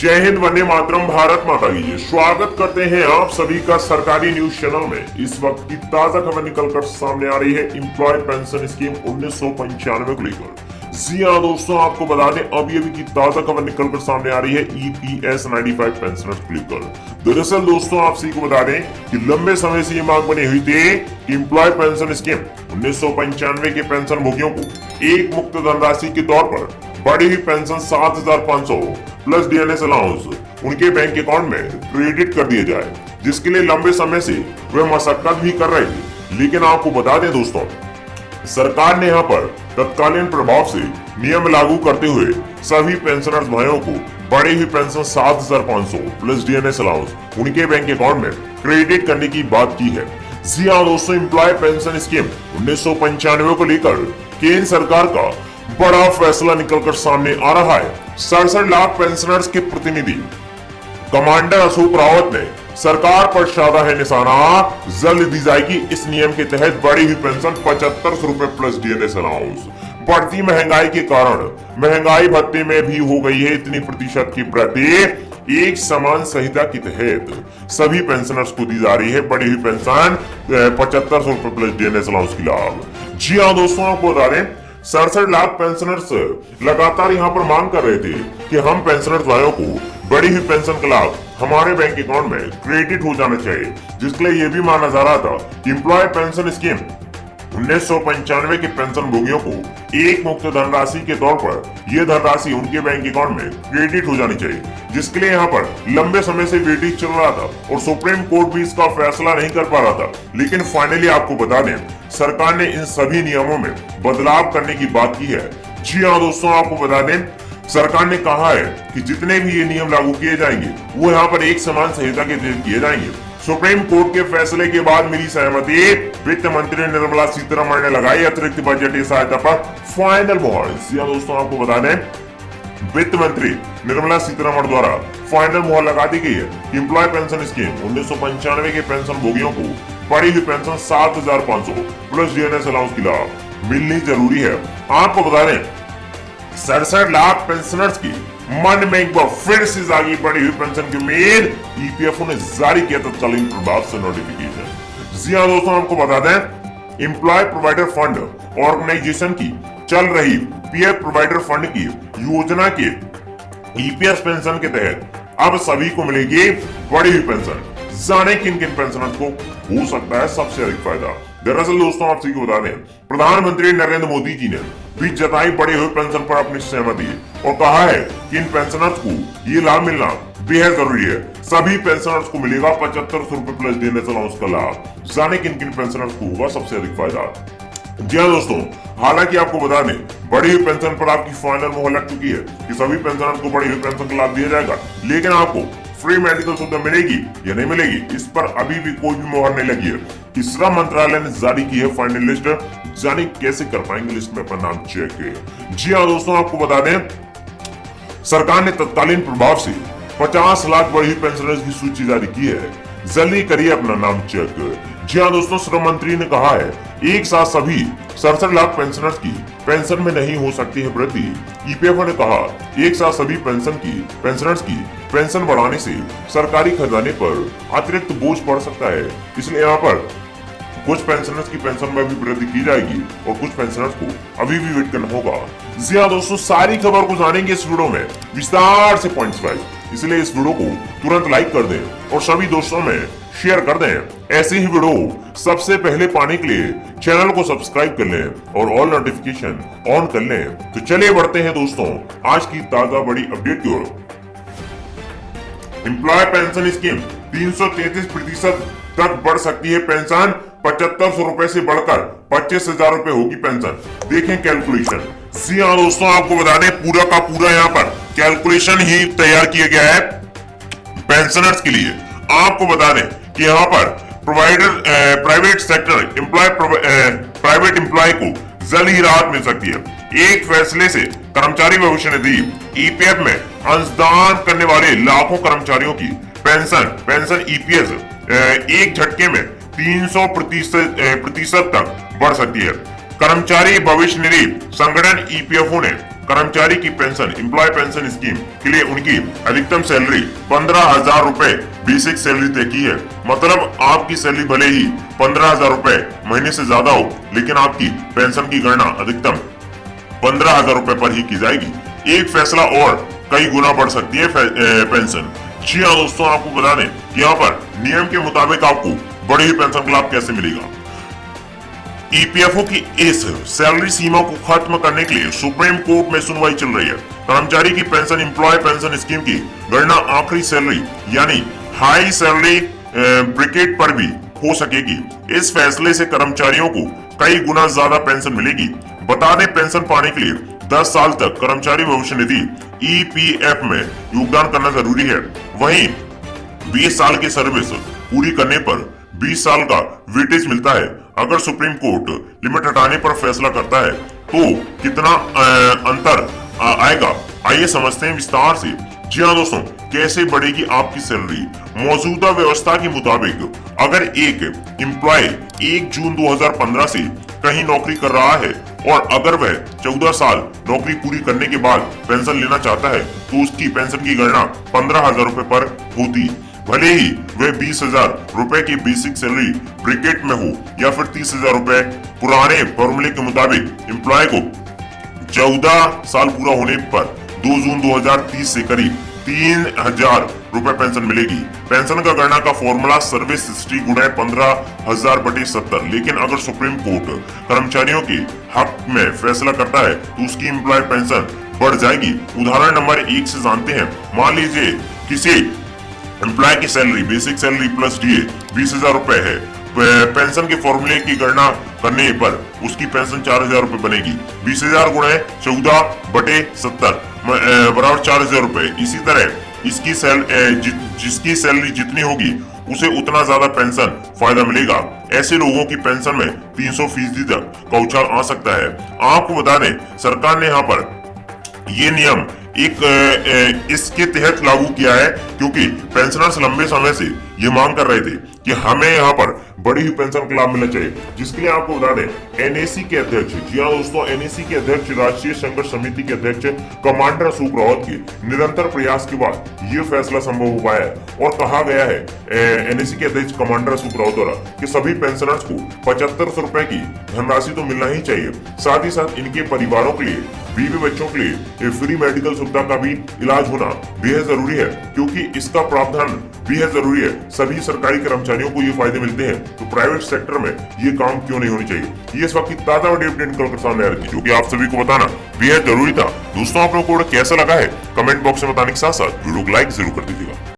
जय हिंद, वंदे मातरम, भारत माता की जय। स्वागत करते हैं आप सभी का सरकारी न्यूज चैनल में। इस वक्त की ताजा खबर निकलकर सामने आ रही है एम्प्लॉय पेंशन स्कीम 1995 को लेकर। जी हाँ दोस्तों, आपको बता दें अभी की ताजा खबर निकलकर सामने आ रही है EPS 95 पेंशनर्स को लेकर। दरअसल दोस्तों, आप सभी को बता दें कि लंबे समय से ये मांग बनी हुई थी कि एम्प्लॉय पेंशन स्कीम 1995 के पेंशन भोगियों को एक मुक्त धनराशि के तौर पर बढ़ी हुई पेंशन 7,500 प्लस DNS अलाउंस उनके बैंक अकाउंट में क्रेडिट कर दिया जाए, जिसके लिए लंबे समय से वे मशक्कत भी कर रहे थे। लेकिन आपको बता दें दोस्तों, सरकार ने यहाँ पर तत्कालीन प्रभाव से नियम लागू करते हुए सभी पेंशनर्स भाइयों को बढ़ी हुई पेंशन 7,500 प्लस DNS अलाउंस उनके बैंक अकाउंट में क्रेडिट करने की बात की है। जी हाँ दोस्तों, एम्प्लॉय पेंशन स्कीम 1995 को लेकर केंद्र सरकार का बड़ा फैसला निकलकर सामने आ रहा है। 67 लाख पेंशनर्स के प्रतिनिधि कमांडर अशोक रावत ने सरकार पर साधा है निशाना। जल्द दी जाएगी इस नियम के तहत बढ़ी हुई पेंशन 7500 रुपए प्लस DNS अलाउंस। बढ़ती महंगाई के कारण महंगाई भत्ते में भी हो गई है इतनी प्रतिशत की वृद्धि। एक समान संहिता के तहत सभी पेंशनर्स को दी जा रही है बढ़ी हुई पेंशन 7500 रुपए प्लस DNS अलाउंस की लाभ। जी हाँ दोस्तों, आपको बता दें 67 लाख पेंशनर्स लगातार यहाँ पर मांग कर रहे थे कि हम पेंशनर्स भाइयों को बढ़ी हुई पेंशन का लाभ हमारे बैंक अकाउंट में क्रेडिट हो जाना चाहिए, जिसके लिए ये भी माना जा रहा था कि एम्प्लॉय पेंशन स्कीम 1995 के पेंशन भोगियों को एक मुक्त धनराशि के तौर पर यह धनराशि उनके बैंक अकाउंट में क्रेडिट हो जानी चाहिए, जिसके लिए यहाँ पर लंबे समय से वेटिंग चल रहा था और सुप्रीम कोर्ट भी इसका फैसला नहीं कर पा रहा था। लेकिन फाइनली आपको बता दें, सरकार ने इन सभी नियमों में बदलाव करने की बात की है। जी हाँ दोस्तों, आपको बता दें सरकार ने कहा है कि जितने भी ये नियम लागू किए जाएंगे वो यहाँ पर एक समान संहिता के तहत किए जाएंगे। सुप्रीम कोर्ट के फैसले के बाद मिली सहमति, वित्त मंत्री निर्मला सीतारमण ने लगाई अतिरिक्त बजटीय सहायता पर फाइनल मोहर। दोस्तों, आपको बता दें वित्त मंत्री निर्मला सीतारमण द्वारा फाइनल मोहर लगा दी गई है कि एम्प्लॉय पेंशन स्कीम 1995 के पेंशन भोगियों को बढ़ी हुई पेंशन 7,500 प्लस DNS अलाउंस की लाभ मिलनी जरूरी है। आपको बता दें 67 लाख पेंशनर्स की मन में एक बार फिर से जागी बढ़ी हुई पेंशन की उम्मीद। EPFO ने जारी किया तत्कालीन प्रभाव से नोटिफिकेशन। जी हाँ दोस्तों, आपको बता दें एम्प्लॉय प्रोवाइडर फंड ऑर्गेनाइजेशन की चल रही PF प्रोवाइडर फंड की योजना के EPS पेंशन के तहत अब सभी को मिलेगी बढ़ी हुई पेंशन। जाने किन किन पेंशनर्स को हो सकता है सबसे अधिक फायदा। दरअसल दोस्तों, आप सभी को बता दें प्रधानमंत्री नरेंद्र मोदी जी ने भी जताई बढ़ी हुई पेंशन पर अपनी सहमति और कहा है कि इन पेंशनर्स को ये लाभ मिलना बेहद जरूरी है। सभी पेंशनर्स को मिलेगा 7500 रुपए प्लस DNS अलाउंस का लाभ। जाने किन किन पेंशनर्स को होगा सबसे अधिक फायदा। जी हाँ दोस्तों, हालांकि आपको बता दें बढ़ी हुई पेंशन पर आपकी फाइनल मोहर लग चुकी है कि सभी पेंशनर्स को बढ़ी हुई पेंशन का लाभ दिया जाएगा। लेकिन आपको फ्री मेडिकल सुविधा मिलेगी या नहीं मिलेगी, इस पर अभी भी कोई भी मोहर नहीं लगी है। श्रम मंत्रालय ने जारी की है फाइनल लिस्ट। जाने कैसे कर पाएंगे लिस्ट में अपना नाम चेक। जी हाँ दोस्तों, आपको बता दें सरकार ने तत्कालीन प्रभाव से 50 लाख बढ़ी हुई पेंशनर्स की सूची जारी की है। जल्दी करिए अपना नाम चेक। जी हाँ दोस्तों, श्रम मंत्री ने कहा है एक साथ सभी 67 लाख पेंशनर्स की पेंशन में नहीं हो सकती है वृद्धि। EPFO ने कहा एक साथ सभी पेंशनर्स की पेंशन बढ़ाने से सरकारी खजाने पर अतिरिक्त बोझ पड़ सकता है, इसलिए यहाँ पर कुछ पेंशनर्स की पेंशन में भी वृद्धि की जाएगी और कुछ पेंशनर्स को अभी भी वेट करना होगा। जी हाँ दोस्तों, सारी खबर को जानेंगे इस वीडियो में विस्तार से पॉइंट्स वाइज, इसलिए इस वीडियो को तुरंत लाइक कर दें और सभी दोस्तों में शेयर कर दें। ऐसे ही वीडियो सबसे पहले पाने के लिए चैनल को सब्सक्राइब कर लें और ऑल नोटिफिकेशन ऑन कर लें। तो चलिए बढ़ते हैं दोस्तों आज की ताजा बड़ी अपडेट की ओर। एम्प्लॉय पेंशन स्कीम 333% तक बढ़ सकती है पेंशन। 7500 रुपए से बढ़कर 25,000 रुपए होगी पेंशन। देखें कैलकुलेशन। जी हाँ दोस्तों, आपको बता दें पूरा का पूरा यहाँ पर कैलकुलेशन ही तैयार किया गया है पेंशनर्स के लिए। आपको बता दें कि यहाँ पर प्राइवेट सेक्टर प्राइवेट एम्प्लॉय को जल्द ही राहत मिल सकती है। एक फैसले से कर्मचारी भविष्य निधि EPF में अंशदान करने वाले लाखों कर्मचारियों की पेंशन EPS एक झटके में 300% तक बढ़ सकती है। कर्मचारी भविष्य निधि संगठन EPFO ने कर्मचारी की पेंशन एम्प्लॉय पेंशन स्कीम के लिए उनकी अधिकतम सैलरी 15,000 रुपए बेसिक सैलरी तय की है। मतलब आपकी सैलरी भले ही 15,000 रुपए महीने से ज्यादा हो, लेकिन आपकी पेंशन की गणना अधिकतम 15,000 रुपए पर ही की जाएगी। एक फैसला और कई गुना बढ़ सकती है पेंशन। जी हाँ दोस्तों, आपको बता दें कि यहाँ पर नियम के मुताबिक आपको बड़ी पेंशन का लाभ कैसे मिलेगा। ईपीएफओ की इस सैलरी सीमा को खत्म करने के लिए सुप्रीम कोर्ट में सुनवाई चल रही है। कर्मचारी की पेंशन एम्प्लॉय पेंशन स्कीम की गणना आखिरी सैलरी यानी हाई सैलरी ब्रैकेट पर भी हो सकेगी। इस फैसले से कर्मचारियों को कई गुना ज्यादा पेंशन मिलेगी। बता दें, पेंशन पाने के लिए 10 साल तक कर्मचारी भविष्य निधि ईपीएफ में योगदान करना जरूरी है। वहीं 20 साल की सर्विस पूरी करने पर 20 साल का वेटेज मिलता है। अगर सुप्रीम कोर्ट लिमिट हटाने पर फैसला करता है तो कितना अंतर आएगा, आइए समझते हैं विस्तार से। जी हाँ दोस्तों, कैसे बढ़ेगी आपकी सैलरी। मौजूदा व्यवस्था के मुताबिक अगर एक एम्प्लॉय 1 जून 2015 से कहीं नौकरी कर रहा है और अगर वह 14 साल नौकरी पूरी करने के बाद पेंशन लेना चाहता है तो उसकी पेंशन की गणना 15,000 रुपए पर होती, भले ही वह 20,000 रुपए की बेसिक सैलरी ब्रैकेट में हो या फिर 30,000 रुपए। पुराने फॉर्मूले के मुताबिक एम्प्लॉय को 14 साल पूरा होने पर 2 जून 2030 से करीब 3,000 रुपए पेंशन मिलेगी। पेंशन का गणना का फॉर्मूला सर्विस हिस्ट्री गुणा 15,000/70। लेकिन अगर सुप्रीम कोर्ट कर्मचारियों के हक में फैसला करता है तो उसकी एम्प्लॉय पेंशन बढ़ जाएगी। उदाहरण नंबर 1 से जानते हैं। मान लीजिए किसी एम्प्लॉय की salary basic salary plus DA 20,000 रुपए है। पेंशन के फॉर्मूले की गणना करने पर उसकी पेंशन 4,000 रुपए बनेगी। 20,000 गुणे 14/70 बराबर 4,000 रुपए। इसी तरह जिसकी सैलरी जितनी होगी उसे उतना ज्यादा पेंशन फायदा मिलेगा। ऐसे लोगों की पेंशन में 300% तक का उछाल आ सकता है। आपको बता दें, सरकार ने यहाँ पर ये नियम इसके तहत लागू किया है क्योंकि पेंशनर्स लंबे समय से ये मांग कर रहे थे कि हमें यहाँ पर बड़ी ही पेंशन का लाभ मिलना चाहिए, जिसके लिए आपको बता दें एनएसी के अध्यक्ष, जी हाँ दोस्तों, एनएसी के अध्यक्ष राष्ट्रीय संघर्ष समिति के अध्यक्ष कमांडर अशोक रावत के निरंतर प्रयास के बाद ये फैसला संभव हो पाया है। और कहा गया है एनएसी के अध्यक्ष कमांडर अशोक रावत द्वारा कि सभी पेंशनर्स को 7500 रुपए की धनराशि तो मिलना ही चाहिए। साथ ही साथ इनके परिवारों के लिए, बीवी बच्चों के लिए फ्री मेडिकल सुविधा का भी इलाज होना बेहद जरूरी है, क्योंकि इसका प्रावधान बेहद जरूरी है। सभी सरकारी कर्मचारियों को ये फायदे मिलते हैं, तो प्राइवेट सेक्टर में ये काम क्यों नहीं होनी चाहिए। ये इस वक्त की ताजा और अपडेट निकल कर सामने आ रही थी, जो कि आप सभी को बताना बेहद जरूरी था। दोस्तों, आप लोगों को कैसा लगा है कमेंट बॉक्स में बताने के साथ साथ वीडियो को लाइक जरूर कर दीजिएगा।